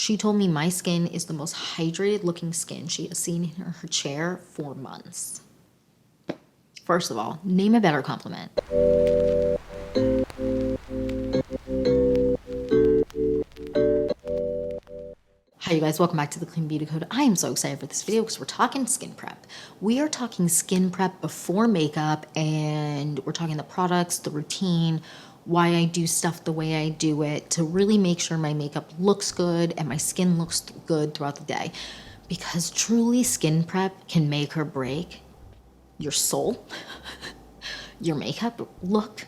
She told me my skin is the most hydrated looking skin she has seen in her chair for months. First of all, name a better compliment. Hi you guys, welcome back to the Clean Beauty Code. I am so excited for this video because we're talking skin prep. We are talking skin prep before makeup, and we're talking the products, the routine, why I do stuff the way I do it to really make sure my makeup looks good and my skin looks good throughout the day. Because truly skin prep can make or break your soul, your makeup look,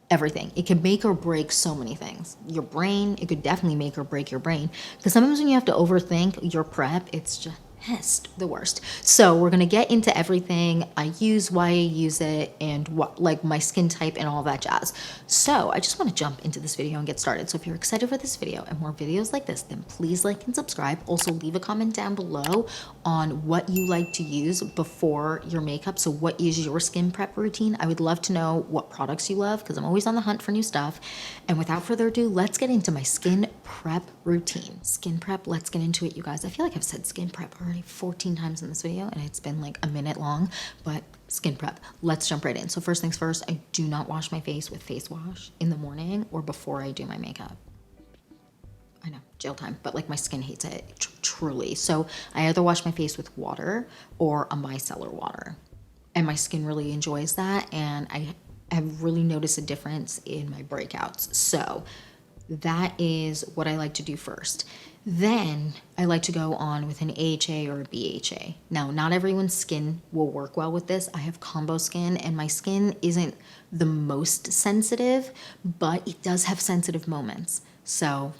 everything. It can make or break so many things. Your brain, it could definitely make or break your brain. Because sometimes when you have to overthink your prep, it's just the worst. So we're gonna get into everything I use, why I use it, and what, like, my skin type and all that jazz. So I just want to jump into this video and get started. So if you're excited for this video and more videos like this, then please like and subscribe. Also leave a comment down below on what you like to use before your makeup. So what is your skin prep routine? I would love to know what products you love because I'm always on the hunt for new stuff. And without further ado, let's get into my skin prep routine. Skin prep, let's get into it, you guys. I feel like I've said skin prep already 14 times in this video and it's been like a minute long, but skin prep, let's jump right in. So first things first, I do not wash my face with face wash in the morning or before I do my makeup. I know, jail time, but like my skin hates it, truly. So I either wash my face with water or a micellar water, and my skin really enjoys that, and I have really noticed a difference in my breakouts. So that is what I like to do first. Then I like to go on with an AHA or a BHA. Now, not everyone's skin will work well with this. I have combo skin, and my skin isn't the most sensitive, but it does have sensitive moments. So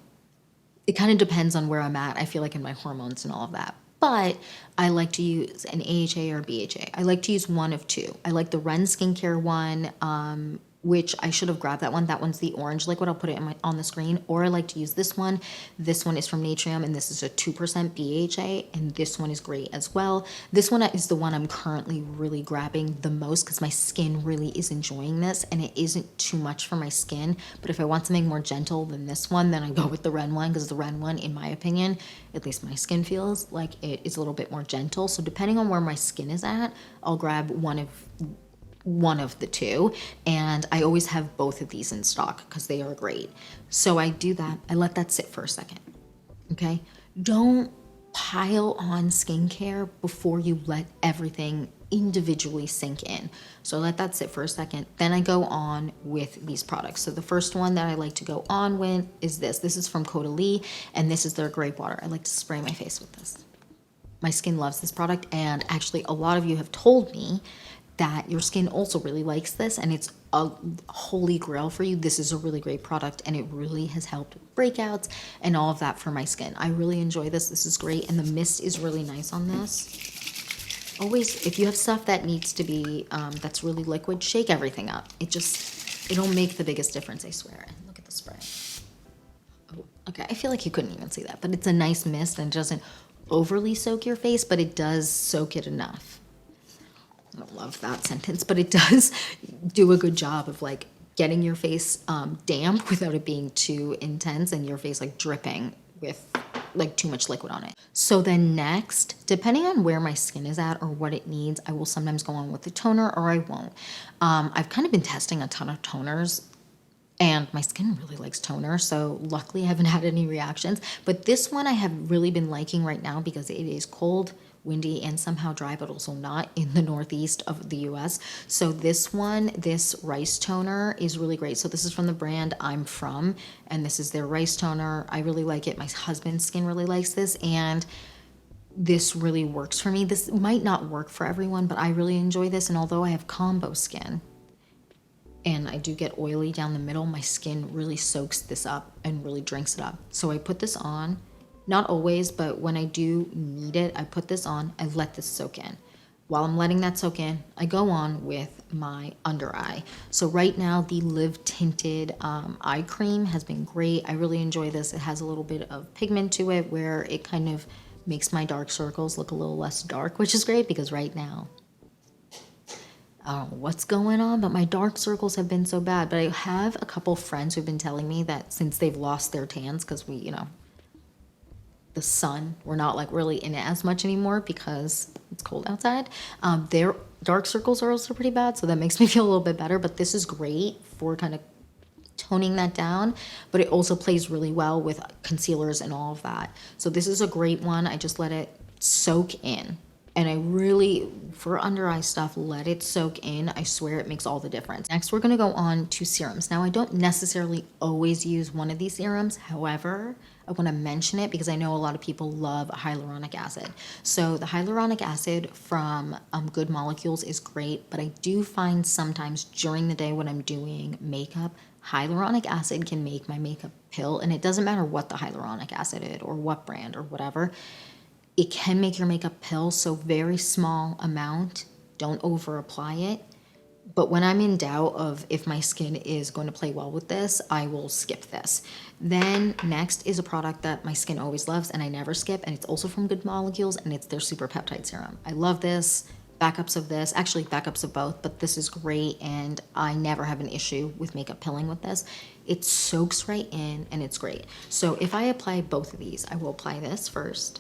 it kind of depends on where I'm at, I feel like, in my hormones and all of that. But I like to use an AHA or BHA. I like to use one of two. I like the Ren Skincare one, which I should have grabbed that one. That one's the orange liquid. I'll put it on the screen. Or I like to use this one. This one is from Natrium, and this is a 2% BHA, and this one is great as well. This one is the one I'm currently really grabbing the most because my skin really is enjoying this, and it isn't too much for my skin. But if I want something more gentle than this one, then I go with the Ren one, because the Ren one, in my opinion, at least my skin feels like it is a little bit more gentle. So depending on where my skin is at, I'll grab one of the two, and I always have both of these in stock because they are great. So I do that. I let that sit for a second. Okay, don't pile on skincare before you let everything individually sink in. So I let that sit for a second. Then I go on with these products. So the first one that I like to go on with is this. This is from Caudalie, and this is their grape water. I like to spray my face with this. My skin loves this product, and actually a lot of you have told me that your skin also really likes this, and it's a holy grail for you. This is a really great product, and it really has helped breakouts and all of that for my skin. I really enjoy this. This is great, and the mist is really nice on this. Always, if you have stuff that needs to be, that's really liquid, shake everything up. It'll make the biggest difference, I swear. And look at the spray. Oh, okay, I feel like you couldn't even see that, but it's a nice mist, and it doesn't overly soak your face, but it does soak it enough. I don't love that sentence, but it does do a good job of like getting your face damp without it being too intense and your face like dripping with like too much liquid on it. So then next, depending on where my skin is at or what it needs, I will sometimes go on with the toner or I won't. I've kind of been testing a ton of toners, and my skin really likes toner, so luckily I haven't had any reactions. But this one I have really been liking right now because it is cold, windy, and somehow dry, but also not in the northeast of the US. So this one, this rice toner, is really great. So this is from the brand I'm From, and this is their rice toner. I really like it. My husband's skin really likes this, and this really works for me. This might not work for everyone, but I really enjoy this. And although I have combo skin and I do get oily down the middle, my skin really soaks this up and really drinks it up. So I put this on. Not always, but when I do need it, I put this on, I let this soak in. While I'm letting that soak in, I go on with my under eye. So right now, the Live Tinted eye cream has been great. I really enjoy this. It has a little bit of pigment to it where it kind of makes my dark circles look a little less dark, which is great because right now, I don't know what's going on, but my dark circles have been so bad. But I have a couple friends who've been telling me that since they've lost their tans, because we, the sun. We're not like really in it as much anymore because it's cold outside. Their dark circles are also pretty bad, so that makes me feel a little bit better. But this is great for kind of toning that down, but it also plays really well with concealers and all of that. So this is a great one. I just let it soak in. And I really, for under eye stuff, let it soak in. I swear it makes all the difference. Next, we're gonna go on to serums. Now, I don't necessarily always use one of these serums. However, I wanna mention it because I know a lot of people love hyaluronic acid. So the hyaluronic acid from Good Molecules is great, but I do find sometimes during the day when I'm doing makeup, hyaluronic acid can make my makeup pill, and it doesn't matter what the hyaluronic acid is or what brand or whatever. It can make your makeup pill, so very small amount. Don't over apply it. But when I'm in doubt of if my skin is going to play well with this, I will skip this. Then next is a product that my skin always loves and I never skip, and it's also from Good Molecules, and it's their Super Peptide Serum. I love this. Backups of this, actually backups of both, but this is great, and I never have an issue with makeup pilling with this. It soaks right in and it's great. So if I apply both of these, I will apply this first,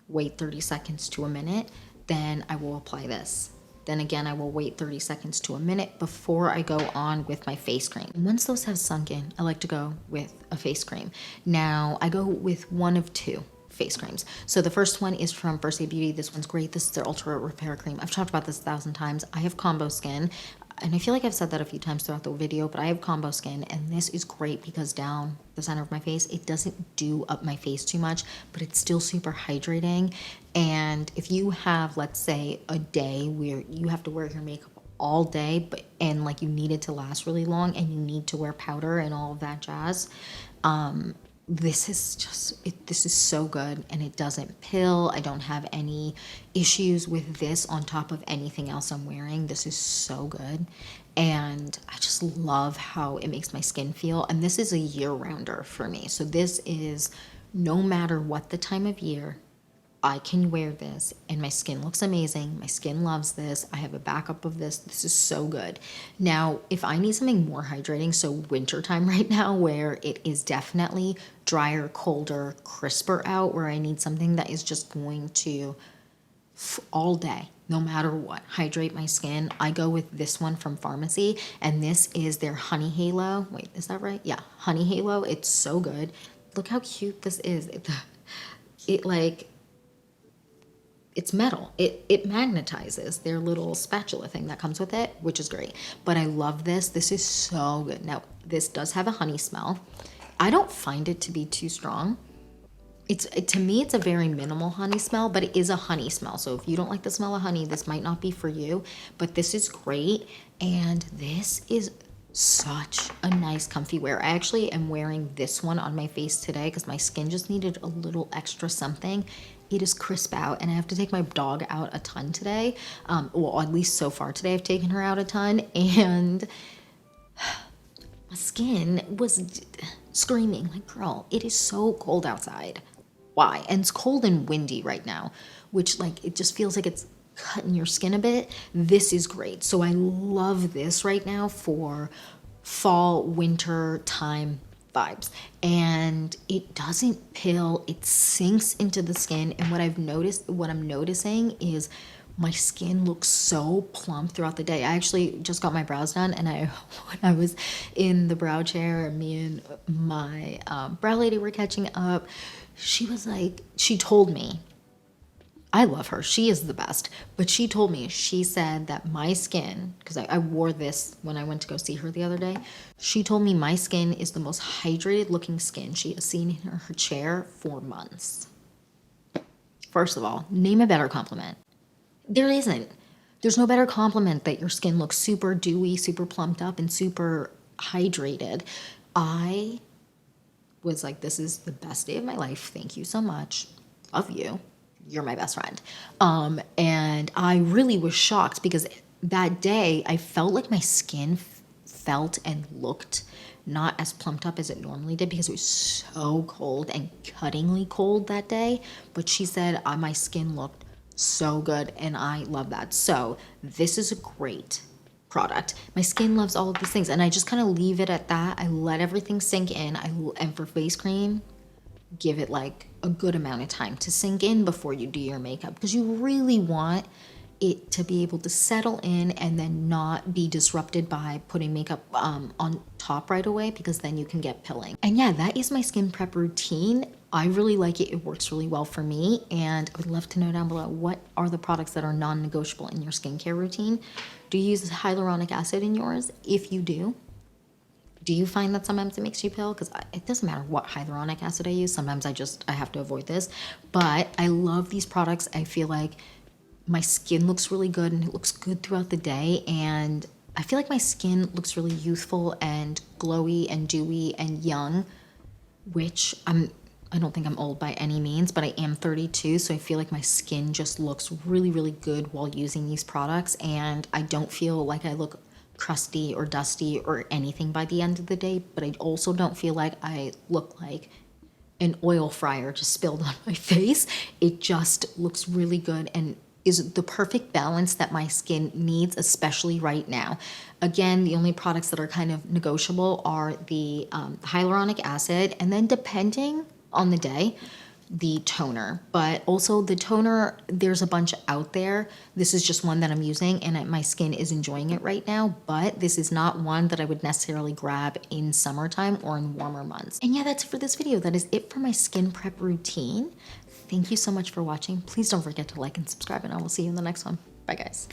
wait 30 seconds to a minute, then I will apply this. Then again, I will wait 30 seconds to a minute before I go on with my face cream. And once those have sunk in, I like to go with a face cream. Now, I go with one of two face creams. So the first one is from First Aid Beauty. This one's great. This is their Ultra Repair Cream. I've talked about this 1,000 times. I have combo skin, and I feel like I've said that a few times throughout the video, but I have combo skin, and this is great because down the center of my face, it doesn't do up my face too much, but it's still super hydrating. And if you have, let's say, a day where you have to wear your makeup all day, and like you need it to last really long, and you need to wear powder and all of that jazz, this is so good, and it doesn't pill. I don't have any issues with this on top of anything else I'm wearing. This is so good, and I just love how it makes my skin feel. And this is a year-rounder for me. So this is no matter what the time of year, I can wear this and my skin looks amazing. My skin loves this. I have a backup of this. This is so good. Now, if I need something more hydrating, so wintertime right now where it is definitely drier, colder, crisper out, where I need something that is just going to all day, no matter what, hydrate my skin, I go with this one from Pharmacy, and this is their Honey Halo. Wait, is that right? Yeah, Honey Halo. It's so good. Look how cute this is. It's metal. It magnetizes, their little spatula thing that comes with it, which is great. But I love this. This is so good. Now, this does have a honey smell. I don't find it to be too strong. To me, it's a very minimal honey smell, but it is a honey smell. So if you don't like the smell of honey, this might not be for you. But this is great, and this is such a nice comfy wear. I actually am wearing this one on my face today because my skin just needed a little extra something. It is crisp out, and I have to take my dog out a ton today. Well, at least so far today, I've taken her out a ton, and my skin was screaming like, girl, it is so cold outside. Why? And it's cold and windy right now, which like, it just feels like it's cutting your skin a bit. This is great. So I love this right now for fall, winter time vibes, and it doesn't pill. It sinks into the skin, and what I'm noticing is my skin looks so plump throughout the day. I actually just got my brows done, and when I was in the brow chair, me and my brow lady were catching up. She told me, I love her. She is the best. But she told me, she said that my skin, because I wore this when I went to go see her the other day. She told me my skin is the most hydrated looking skin she has seen in her chair for months. First of all, name a better compliment. There isn't. There's no better compliment that your skin looks super dewy, super plumped up, and super hydrated. I was like, this is the best day of my life. Thank you so much. Love you. You're my best friend. And I really was shocked because that day I felt like my skin felt and looked not as plumped up as it normally did because it was so cold and cuttingly cold that day. But she said my skin looked so good, and I love that. So this is a great product. My skin loves all of these things, and I just kind of leave it at that. I let everything sink in. And for face cream, give it like a good amount of time to sink in before you do your makeup, because you really want it to be able to settle in and then not be disrupted by putting makeup on top right away, because then you can get pilling. And yeah, that is my skin prep routine. I really like it. It works really well for me. And I would love to know down below, what are the products that are non-negotiable in your skincare routine? Do you use hyaluronic acid in yours? If you do you find that sometimes it makes you pill? Because it doesn't matter what hyaluronic acid I use. Sometimes I have to avoid this. But I love these products. I feel like my skin looks really good and it looks good throughout the day. And I feel like my skin looks really youthful and glowy and dewy and young, which I don't think I'm old by any means, but I am 32. So I feel like my skin just looks really, really good while using these products. And I don't feel like I look crusty or dusty or anything by the end of the day, but I also don't feel like I look like an oil fryer just spilled on my face. It just looks really good and is the perfect balance that my skin needs, especially right now. Again, the only products that are kind of negotiable are the hyaluronic acid, and then depending on the day, the toner. But also the toner, there's a bunch out there. This is just one that I'm using and my skin is enjoying it right now, but this is not one that I would necessarily grab in summertime or in warmer months. And yeah, that's it for this video. That is it for my skin prep routine. Thank you so much for watching. Please don't forget to like and subscribe, and I will see you in the next one. Bye guys.